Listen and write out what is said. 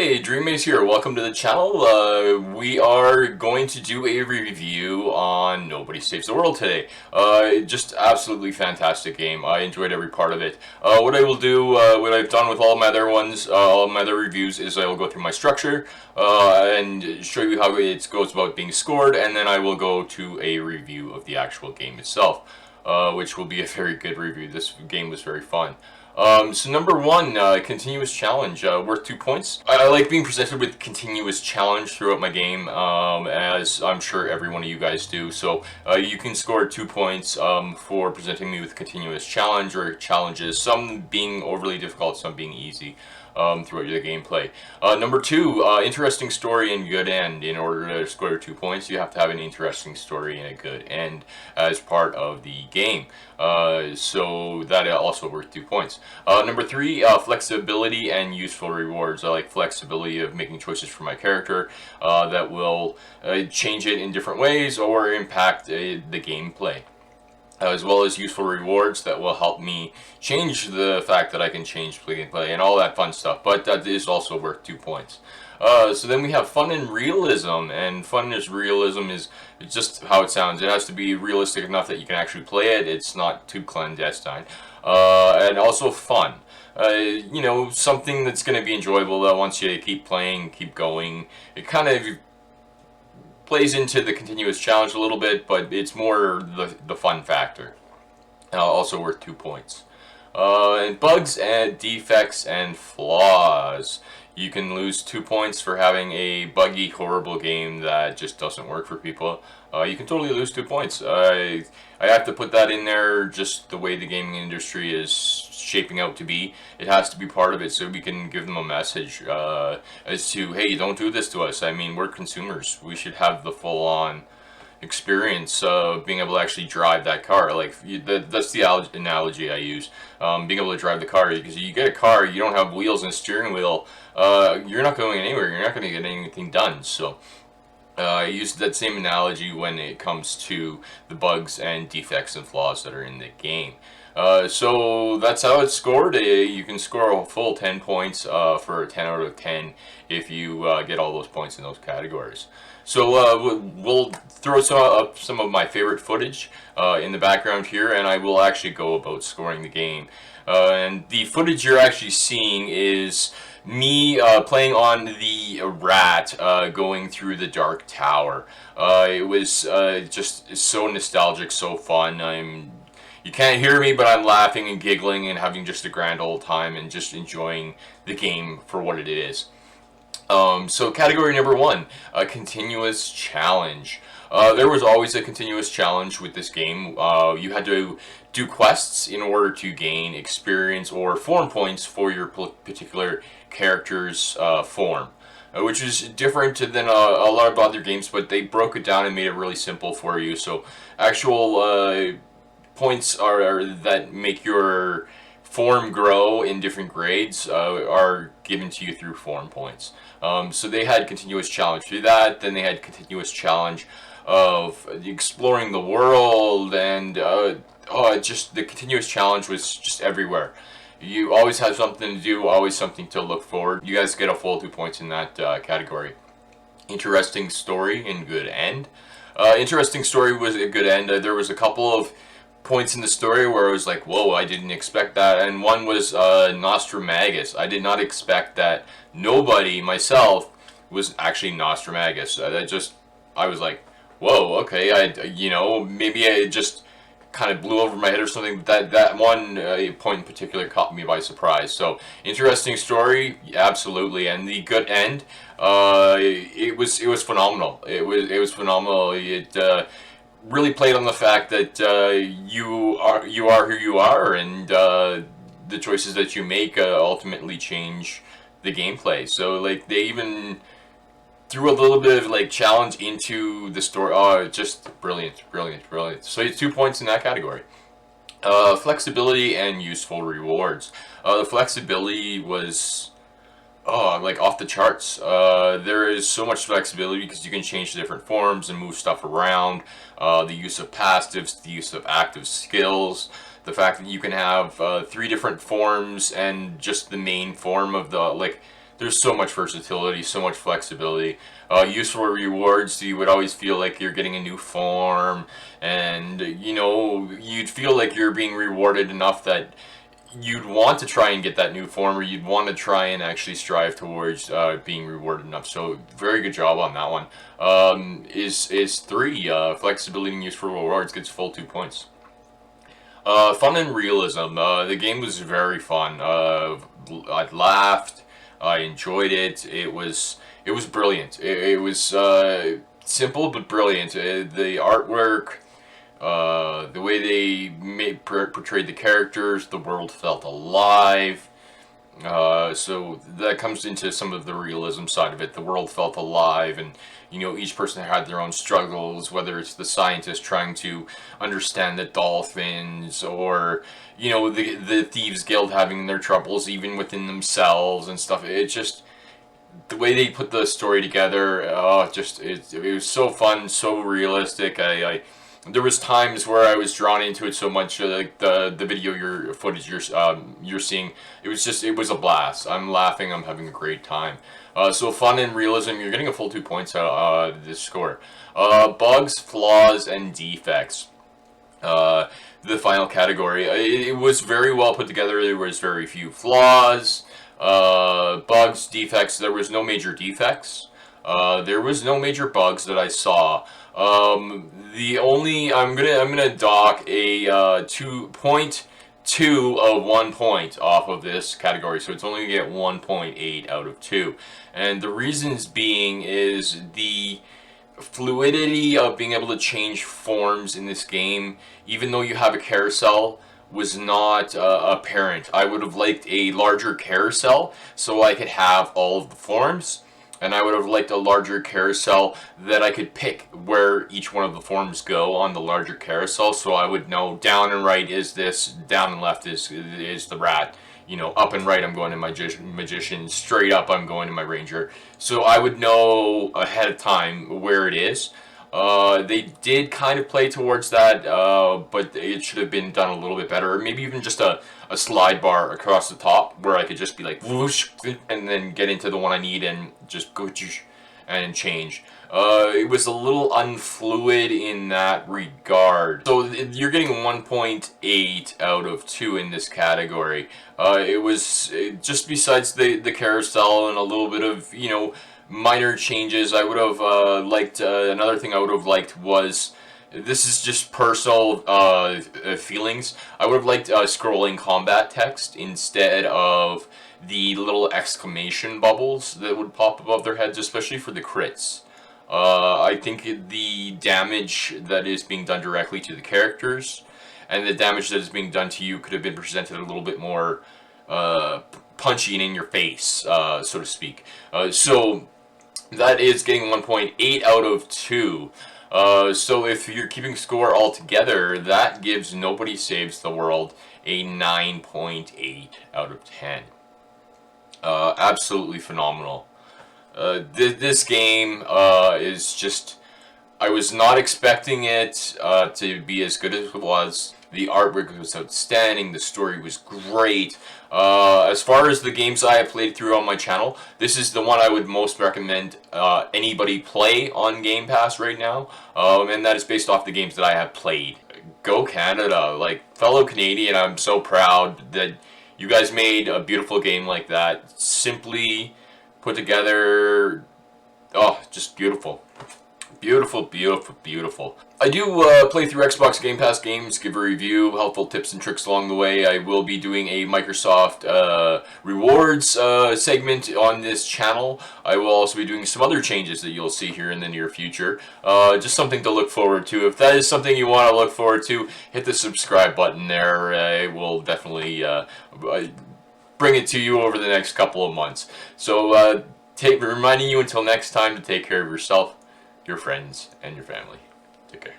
Hey, Dreammaze here. Welcome to the channel. We are going to do a review on Nobody Saves the World today. Just absolutely fantastic game. I enjoyed every part of it. What I will do, what I've done with all my other ones, all my other reviews, is I will go through my structure and show you how it goes about being scored, and then I will go to a review of the actual game itself, which will be a very good review. This game was very fun. So number one, continuous challenge, worth 2 points. I like being presented with continuous challenge throughout my game, as I'm sure every one of you guys do. So you can score 2 points for presenting me with continuous challenge or challenges, some being overly difficult, some being easy. Throughout the gameplay. Number two, interesting story and good end. In order to score 2 points, you have to have an interesting story and a good end as part of the game. So that also worth 2 points. Number three, flexibility and useful rewards. I like flexibility of making choices for my character that will change it in different ways or impact the gameplay. As well as useful rewards that will help me change the fact that I can change gameplay and all that fun stuff, but that is also worth 2 points. So then we have fun and realism, and fun is realism is just how it sounds. It has to be realistic enough that you can actually play it. It's not too clandestine. And also fun. You know, something that's going to be enjoyable that once you keep playing, keep going, it kind of plays into the continuous challenge a little bit, but it's more the fun factor. Also worth 2 points. And bugs and defects and flaws. You can lose 2 points for having a buggy, horrible game that just doesn't work for people. You can totally lose 2 points. I have to put that in there just the way the gaming industry is shaping out to be. It has to be part of it so we can give them a message as to, hey, don't do this to us. I mean, we're consumers. We should have the full-on experience of being able to actually drive that car. Like, that's the analogy I use. Being able to drive the car, because you get a car, you don't have wheels and a steering wheel, you're not going anywhere. You're not going to get anything done. So I use that same analogy when it comes to the bugs and defects and flaws that are in the game. So that's how it's scored. You can score a full 10 points for a 10 out of 10 if you get all those points in those categories. So we'll throw some of my favorite footage in the background here, and I will actually go about scoring the game. And the footage you're actually seeing is me playing on the rat going through the Dark Tower. It was just so nostalgic, so fun. You can't hear me, but I'm laughing and giggling and having just a grand old time and just enjoying the game for what it is. So category number one, a continuous challenge. There was always a continuous challenge with this game. You had to do quests in order to gain experience or form points for your particular character's form. Which is different than a lot of other games, but they broke it down and made it really simple for you. So actual points are that make your form grow in different grades are given to you through form points. So they had continuous challenge through that. Then they had continuous challenge of exploring the world, and just the continuous challenge was just everywhere. You always have something to do, always something to look forward. You guys get a full 2 points in that category. Interesting story and good end. Interesting story was a good end. There was a couple of points in the story where I was like, whoa, I didn't expect that. And one was Nostramagus. I did not expect that nobody, myself, was actually Nostramagus. I was like, whoa, okay, maybe I just kind of blew over my head or something. That one point in particular caught me by surprise. So interesting story, absolutely, and the good end. It was phenomenal. It was phenomenal. It really played on the fact that you are who you are, and the choices that you make ultimately change the gameplay. So like they even threw a little bit of like challenge into the story. Oh, just brilliant. So it's 2 points in that category. Flexibility and useful rewards. The flexibility was like off the charts. There is so much flexibility because you can change the different forms and move stuff around. The use of passives, the use of active skills, the fact that you can have 3 different forms and just the main form of the there's so much versatility, so much flexibility. Useful rewards, you would always feel like you're getting a new form, and you know, you'd feel like you're being rewarded enough that you'd want to try and get that new form, or you'd want to try and actually strive towards being rewarded enough. So very good job on that one. Is 3 flexibility and useful rewards gets full 2 points. Fun and realism. The game was very fun. I laughed. I enjoyed it. It was brilliant. It was simple but brilliant. The artwork, the way they portrayed the characters, the world felt alive. So that comes into some of the realism side of it. The world felt alive, and you know, each person had their own struggles, whether it's the scientist trying to understand the dolphins, or you know, the thieves guild having their troubles even within themselves and stuff. It just, the way they put the story together, it was so fun, so realistic. I there was times where I was drawn into it so much, like the video footage you're seeing. It was a blast. I'm laughing. I'm having a great time. So fun and realism. You're getting a full 2 points out of this score. Bugs, flaws, and defects. The final category. It was very well put together. There was very few flaws. Bugs, defects. There was no major defects. There was no major bugs that I saw. The only I'm gonna dock a 2.2 of 1 point off of this category, so it's only gonna get 1.8 out of 2, and the reasons being is the fluidity of being able to change forms in this game, even though you have a carousel, was not apparent. I would have liked a larger carousel so I could have all of the forms, and I would have liked a larger carousel that I could pick where each one of the forms go on the larger carousel, so I would know down and right is this, down and left is the rat, you know, up and right I'm going to my magician, straight up I'm going to my ranger. So I would know ahead of time where it is. They did kind of play towards that, but it should have been done a little bit better. Or maybe even just a slide bar across the top where I could just be like whoosh, and then get into the one I need and just go and change. It was a little unfluid in that regard. So you're getting 1.8 out of 2 in this category. It was just besides the carousel and a little bit of, you know, minor changes. I would have liked, another thing I would have liked was, this is just personal feelings, I would have liked scrolling combat text instead of the little exclamation bubbles that would pop above their heads, especially for the crits. I think the damage that is being done directly to the characters and the damage that is being done to you could have been presented a little bit more punchy and in your face, so to speak. So that is getting 1.8 out of 2. So if you're keeping score all together, that gives Nobody Saves the World a 9.8 out of 10. Absolutely phenomenal. This game is just, I was not expecting it to be as good as it was. The artwork was outstanding. The story was great. As far as the games I have played through on my channel, this is the one I would most recommend anybody play on Game Pass right now. And that is based off the games that I have played. Go Canada. Like, fellow Canadian, I'm so proud that you guys made a beautiful game like that. Simply put together. Oh, just beautiful. Beautiful, beautiful, beautiful. I do play through Xbox Game Pass games, give a review, helpful tips and tricks along the way. I will be doing a Microsoft rewards segment on this channel. I will also be doing some other changes that you'll see here in the near future. Just something to look forward to. If that is something you want to look forward to, hit the subscribe button there. I will definitely bring it to you over the next couple of months. So reminding you until next time to take care of yourself, your friends, and your family. Take care.